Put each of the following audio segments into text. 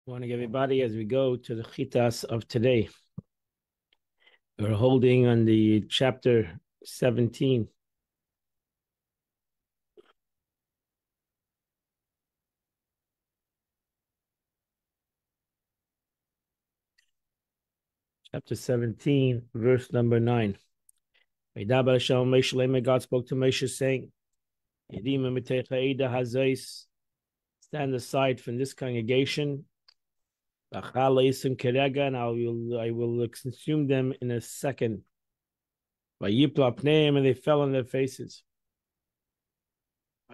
Morning, everybody. As we go to the chitas of today, we're holding on the chapter 17. Chapter 17, verse number 9. God spoke to Moshe saying, stand aside from this congregation, and I will consume them in a second. And they fell on their faces.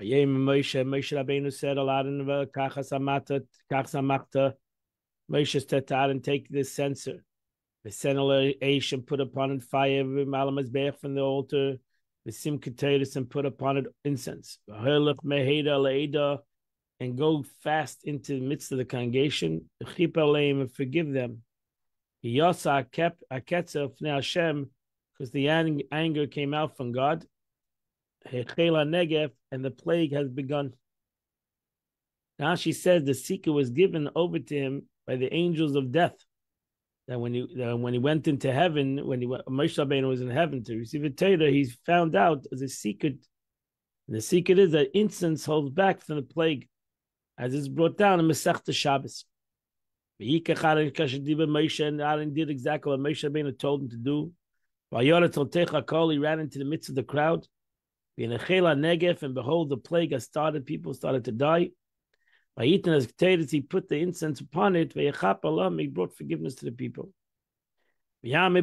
Moshe Rabbeinu said, Moshe stepped out and take this censer. The sentinel Aish and put upon it fire from the altar, the simkatatus and put upon it incense. And go fast into the midst of the congregation, and forgive them. Yasa kept Aketzel Hashem, because the anger came out from God. Negev, and the plague has begun. Now she says the seeker was given over to him by the angels of death. That when he went into heaven, Moshe Rabbeinu was in heaven to receive a Torah, he's found out as a secret. And the secret is that incense holds back from the plague, as is brought down in Masechta Shabbos. Moshe and Aaron did exactly what Moshe Rabbeinu told him to do. He ran into the midst of the crowd. And behold, the plague has started. People started to die. He put the incense upon it. He brought forgiveness to the people. And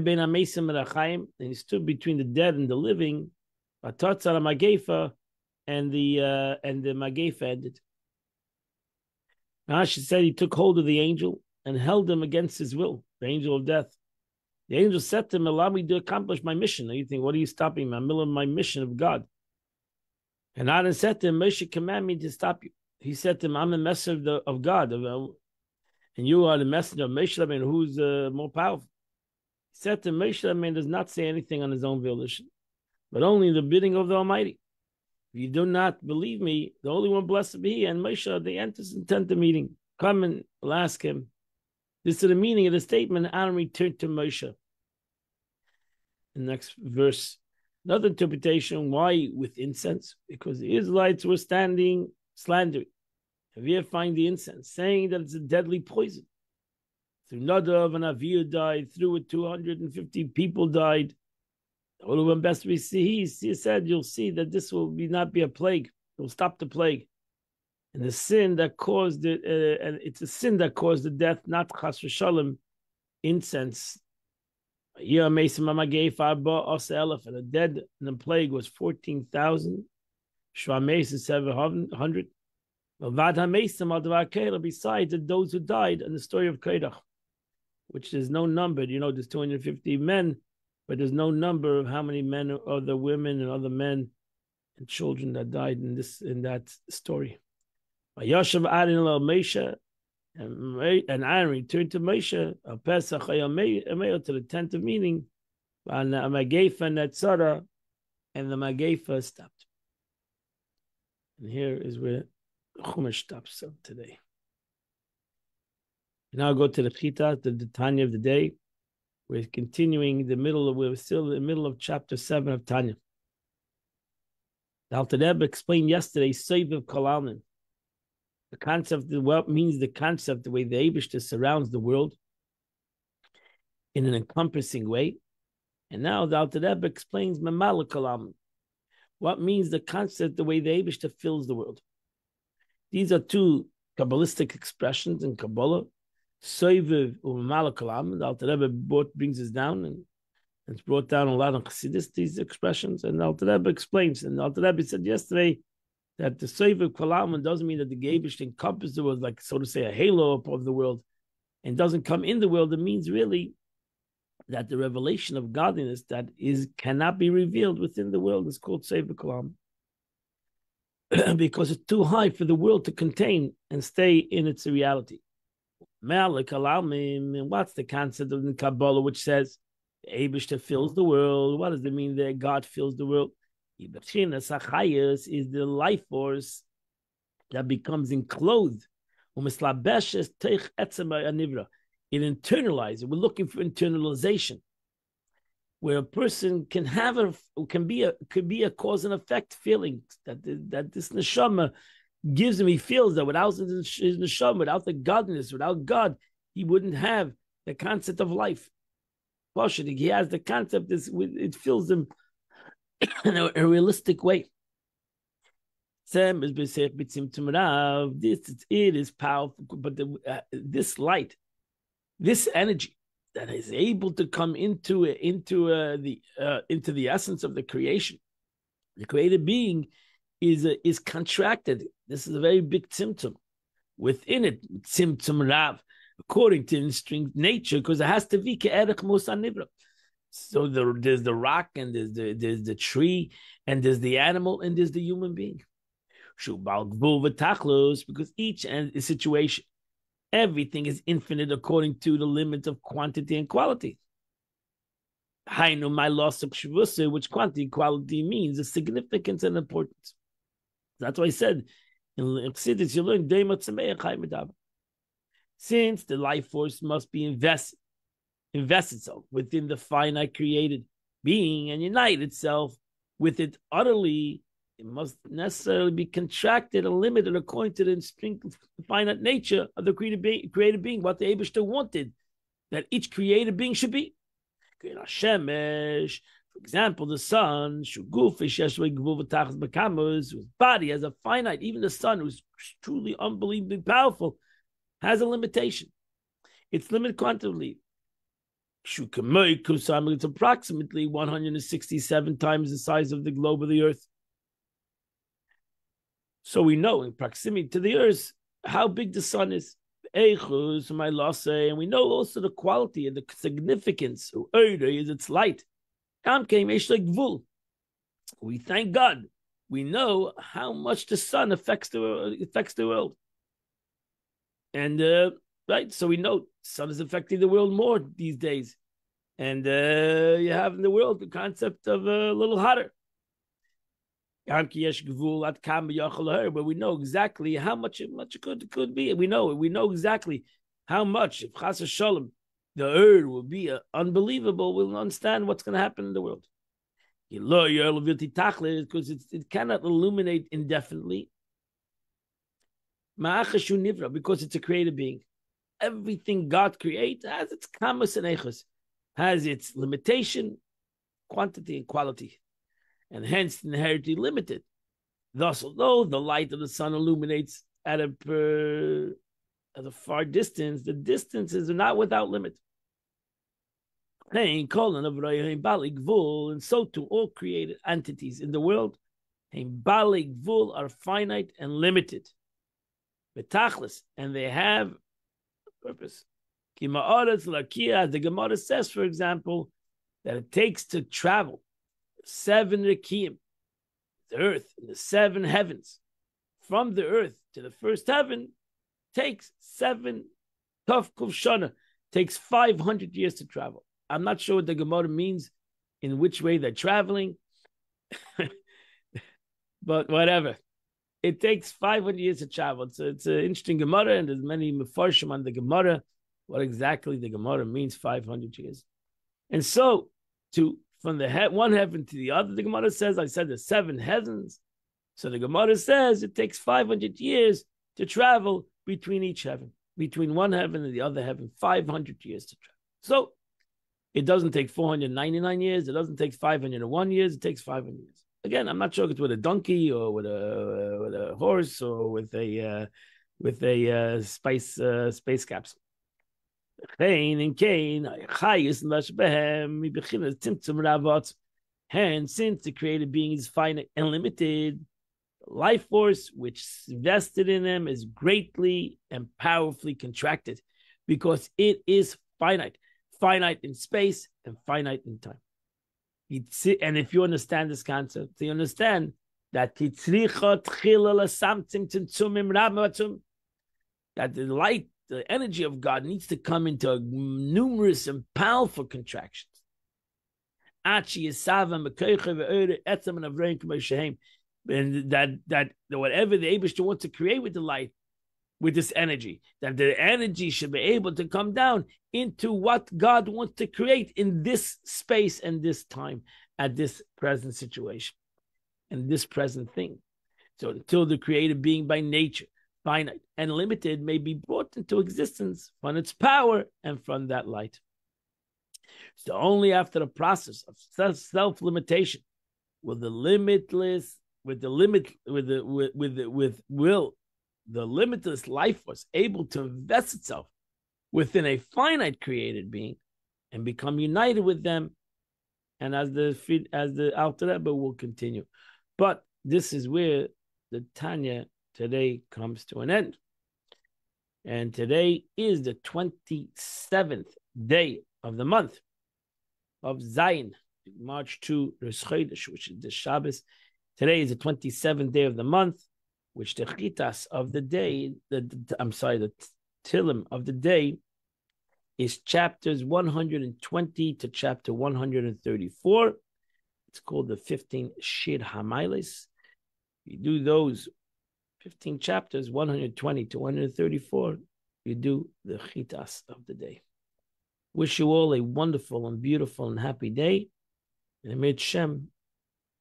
he stood between the dead and the living. And the Magefa ended. Now she said he took hold of the angel and held him against his will, the angel of death. The angel said to him, allow me to accomplish my mission. And you think, what are you stopping me? I'm in the middle of my mission of God. And Aaron said to him, Moshe command me to stop you. He said to him, I'm the messenger of God, and you are the messenger of Moshe Rabbeinu, who's more powerful. He said to him, Moshe Rabbeinu does not say anything on his own volition, but only the bidding of the Almighty. If you do not believe me, the Holy One, blessed be He, and Moshe, they enters into the meeting. Come and will ask him. This is the meaning of the statement. Aaron returned to Moshe. The next verse, another interpretation. Why with incense? Because the Israelites were standing slandering. If you find the incense, saying that it's a deadly poison. Through Nadav and Avihu died, through it 250 people died. The Holy One, best we see, he said, you'll see that this will not be a plague. It will stop the plague. And the sin that caused it, and it's a sin that caused the death, not chas v'shalom, incense. And the dead in the plague was 14,000. Shvames is 700. Besides those who died in the story of Korach, which there's no number. There's 250 men, but there's no number of how many men, other women, and other men and children that died in that story. Yashav Aaron el Moshe, and Aaron returned to Moshe al Pesach to the tent of meeting, and the Magefa Netzara, and the Magefa stopped. And here is where Chumash stops today. Now go to the Chita, the Tanya of the day. We're continuing we're still in the middle of chapter 7 of Tanya. The Alter Rebbe explained yesterday, Sovev Kol Almin. The concept, what means the concept, the way the Eibishter surrounds the world in an encompassing way. And now the Alter Rebbe explains Mamala Kol Almin. What means the concept, the way the Eibishter fills the world. These are two Kabbalistic expressions in Kabbalah. Sovev u'Mamala Kol Almin. The Alter Rebbe brings us down, and it's brought down a lot of Chassidus, these expressions. And the Alter Rebbe explains. And the Alter Rebbe said yesterday that the Sovev Kol Almin doesn't mean that the Eibishter encompasses the world, like, so to say, a halo of the world, and doesn't come in the world. It means really that the revelation of godliness that cannot be revealed within the world is called Sovev Kol Almin. Because it's too high for the world to contain and stay in its reality. What's the concept of the Kabbalah, which says the Eibishter fills the world? What does it mean that God fills the world? Is the life force that becomes enclosed It internalizes. We're looking for internalization, where a person can have could be a cause and effect feeling that this neshama gives him. He feels that without his neshama, without the godness, without God, he wouldn't have the concept of life. He has the concept. It fills him in a realistic way. This it is powerful, but this light, this energy that is able to come into the essence of the creation, the created being is contracted. This is a very big symptom within it. Symptom rav, according to instinct nature, because it has to be ke'erech musa nivra. So there's the rock, and there's the tree, and there's the animal, and there's the human being. Because each situation, everything is infinite according to the limit of quantity and quality. My loss of which quantity and quality means the significance and importance. That's why I said in Chassidus you learn since the life force must be invest itself within the finite created being and unite itself with it utterly. It must necessarily be contracted and limited according to the finite nature of the created being, what the Eibishter wanted that each created being should be. For example, the sun, whose body has a finite, even the sun, who's truly unbelievably powerful, has a limitation. It's limited quantitatively. It's approximately 167 times the size of the globe of the earth. So we know in proximity to the earth how big the sun is. And we know also the quality and the significance is its light. We thank God. We know how much the sun affects the world. And right, so we know the sun is affecting the world more these days. And you have in the world the concept of a little hotter. But we know exactly how much it could be. We know exactly how much, if Chas Shalom, the earth will be unbelievable, we'll understand what's going to happen in the world. Because it cannot illuminate indefinitely. Because it's a created being. Everything God creates has its kamas and echos, has its limitation, quantity, and quality, and hence inherently limited. Thus, although the light of the sun illuminates at a far distance, the distances are not without limit. And so too all created entities in the world are finite and limited. And they have a purpose. The Gemara says, for example, that it takes to travel 7 Rekiim, the earth, in the 7 heavens, from the earth to the first heaven, takes 7 Tov Kuv Shana, takes 500 years to travel. I'm not sure what the Gemara means, in which way they're traveling, but whatever. It takes 500 years to travel. It's an interesting Gemara, and there's many Mefarshim on the Gemara, what exactly the Gemara means, 500 years. And so, from the one heaven to the other, the Gemara says, I said there's 7 heavens. So the Gemara says it takes 500 years to travel between each heaven, between one heaven and the other heaven, 500 years to travel. So it doesn't take 499 years. It doesn't take 501 years. It takes 500 years. Again, I'm not sure if it's with a donkey or with a horse or with a space capsule. Hence, since the created being is finite and limited, the life force which is vested in them is greatly and powerfully contracted because it is finite in space and finite in time. And if you understand this concept, you understand that that the light, the energy of God needs to come into numerous and powerful contractions. And that whatever the Eibishter wants to create with the light, with this energy, that the energy should be able to come down into what God wants to create in this space and this time, at this present situation and this present thing. So until the created being by nature, finite and limited, may be brought into existence from its power and from that light. So only after the process of self-limitation will the limitless, with the limitless life force able to invest itself within a finite created being and become united with them. And as the Alter Rebbe will continue. But this is where the Tanya today comes to an end. And today is the 27th day of the month of Zayin, March 2, Rosh Chodesh, which is the Shabbos. Today is the 27th day of the month, which the chitas of the day, the Tilim of the day is chapters 120 to chapter 134. It's called the 15 Shir Hamailis. You do those 15 chapters, 120 to 134, you do the chitas of the day. Wish you all a wonderful and beautiful and happy day. And Amir Shem,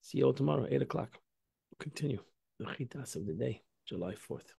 see you all tomorrow, 8 o'clock. We'll continue the chitas of the day, July 4th.